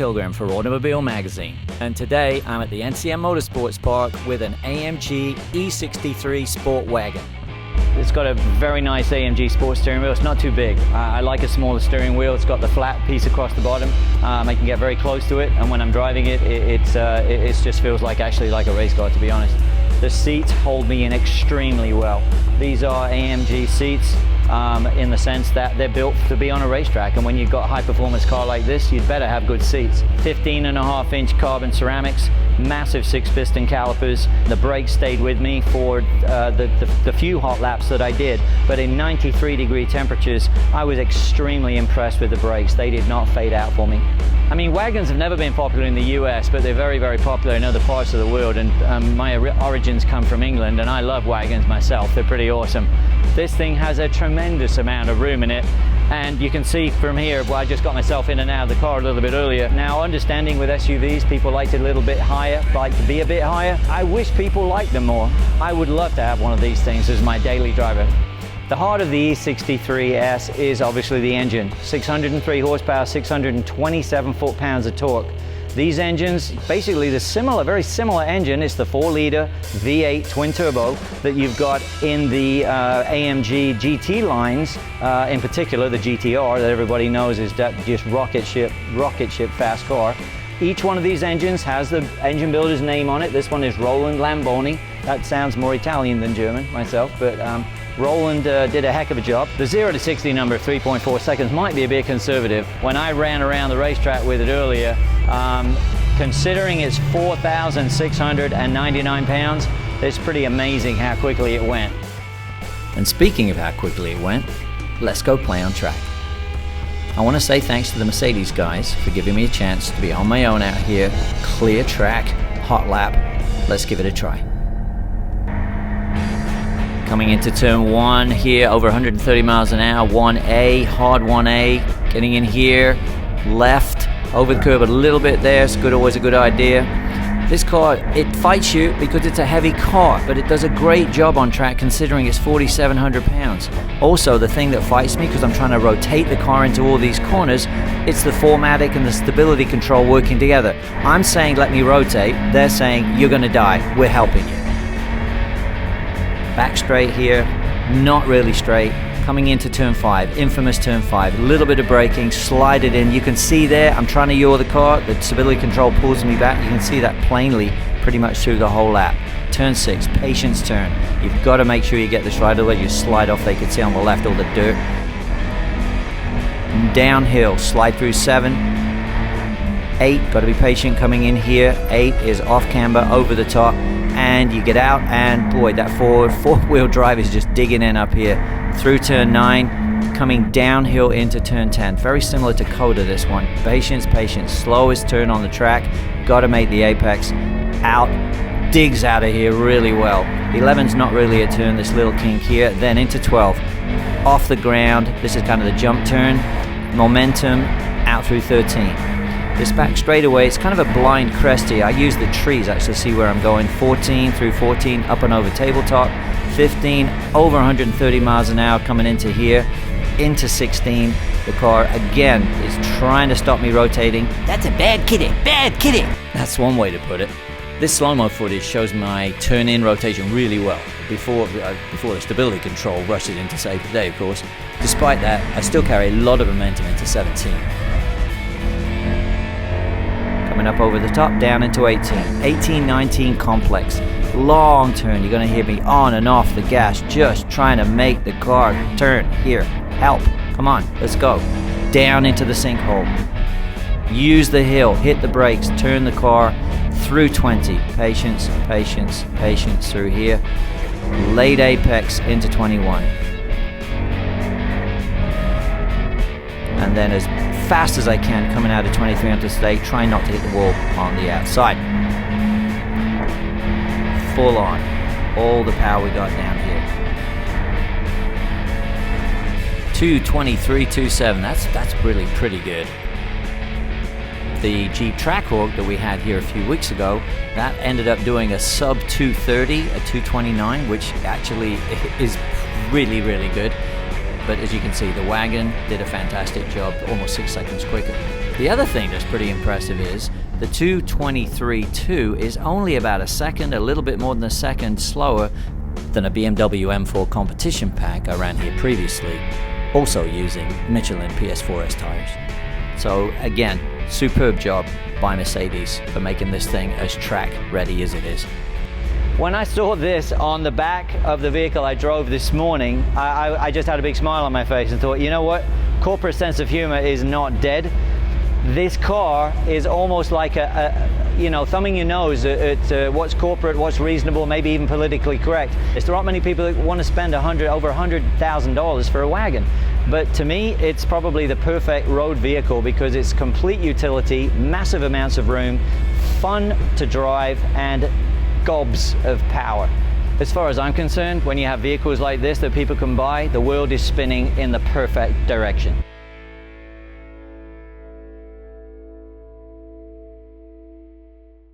Pilgrim for Automobile Magazine, and today I'm at the NCM Motorsports Park with an AMG E63 Sport Wagon. It's got a very nice AMG Sport steering wheel. It's not too big. I like a smaller steering wheel. It's got the flat piece across the bottom. I can get very close to it, and when I'm driving it, it just feels like actually like a race car, to be honest. The seats hold me in extremely well. These are AMG seats in the sense that they're built to be on a racetrack, and when you've got a high-performance car like this, you'd better have good seats. 15.5-inch carbon ceramics, massive 6-piston calipers. The brakes stayed with me for the few hot laps that I did, but in 93-degree temperatures, I was extremely impressed with the brakes. They did not fade out for me. I mean, wagons have never been popular in the US, but they're very, very popular in other parts of the world, and my origins come from England, and I love wagons myself. They're pretty awesome. This thing has a tremendous amount of room in it, and you can see from here, well, I just got myself in and out of the car a little bit earlier. Now, understanding with SUVs, people like it a little bit higher, like to be a bit higher. I wish people liked them more. I would love to have one of these things as my daily driver. The heart of the E63 S is obviously the engine. 603 horsepower, 627 foot-pounds of torque. These engines, basically the very similar engine, is the 4-liter V8 twin turbo that you've got in the AMG GT lines, in particular the GTR that everybody knows is that just rocket ship fast car. Each one of these engines has the engine builder's name on it. This one is Roland Lamboni. That sounds more Italian than German myself, but Roland did a heck of a job. The 0 to 60 number of 3.4 seconds might be a bit conservative. When I ran around the racetrack with it earlier, considering it's 4,699 pounds, it's pretty amazing how quickly it went. And speaking of how quickly it went, let's go play on track. I want to say thanks to the Mercedes guys for giving me a chance to be on my own out here, clear track, hot lap. Let's give it a try. Coming into turn 1 here, over 130 miles an hour, 1A, hard 1A, getting in here, left, over the curb a little bit there, it's always a good idea. This car, it fights you because it's a heavy car, but it does a great job on track considering it's 4,700 pounds. Also, the thing that fights me, because I'm trying to rotate the car into all these corners, it's the 4MATIC and the stability control working together. I'm saying let me rotate, they're saying you're gonna die, we're helping you. Back straight here, not really straight. Coming into turn 5, infamous turn 5, a little bit of braking, slide it in. You can see there, I'm trying to yaw the car, the stability control pulls me back. You can see that plainly pretty much through the whole lap. Turn 6, patience turn. You've got to make sure you get this right, otherwise you slide off. They can see on the left all the dirt. Downhill, slide through 7. 8, got to be patient coming in here. 8 is off camber, over the top. And you get out, and boy, that four-wheel drive is just digging in up here. Through turn 9, coming downhill into turn 10. Very similar to Coda, this one. Patience, patience. Slowest turn on the track. Got to make the apex. Out, digs out of here really well. 11's not really a turn, this little kink here. Then into 12. Off the ground. This is kind of the jump turn. Momentum, out through 13. This back straightaway, it's kind of a blind crest here. I use the trees actually to see where I'm going. 14 through 14, up and over tabletop. 15, over 130 miles an hour coming into here. Into 16, the car again is trying to stop me rotating. That's a bad kitty, bad kitty. That's one way to put it. This slow-mo footage shows my turn-in rotation really well before the stability control rushes into save the day, of course. Despite that, I still carry a lot of momentum into 17. Coming up over the top, down into 18. 18, 19 complex. Long turn, you're going to hear me on and off the gas, just trying to make the car turn. Here, help. Come on, let's go. Down into the sinkhole. Use the hill, hit the brakes, turn the car through 20. Patience, patience, patience through here. Late apex into 21. And then as fast as I can coming out of 23 onto state, trying not to hit the wall on the outside. Full on, all the power we got down here. 223.27, that's really pretty good. The Jeep Trackhawk that we had here a few weeks ago, that ended up doing a sub 230, a 229, which actually is really, really good. but as you can see, the Wagon did a fantastic job, almost 6 seconds quicker. The other thing that's pretty impressive is the 223.2 is only about a second, a little bit more than a second slower than a BMW M4 competition pack I ran here previously, also using Michelin PS4S tires. So again, superb job by Mercedes for making this thing as track ready as it is. When I saw this on the back of the vehicle I drove this morning, I just had a big smile on my face and thought, you know what? Corporate sense of humor is not dead. This car is almost like you know, thumbing your nose at what's corporate, what's reasonable, maybe even politically correct. There aren't many people that want to spend over $100,000 for a wagon. But to me, it's probably the perfect road vehicle because it's complete utility, massive amounts of room, fun to drive, and gobs of power. As far as I'm concerned, when you have vehicles like this that people can buy, the world is spinning in the perfect direction.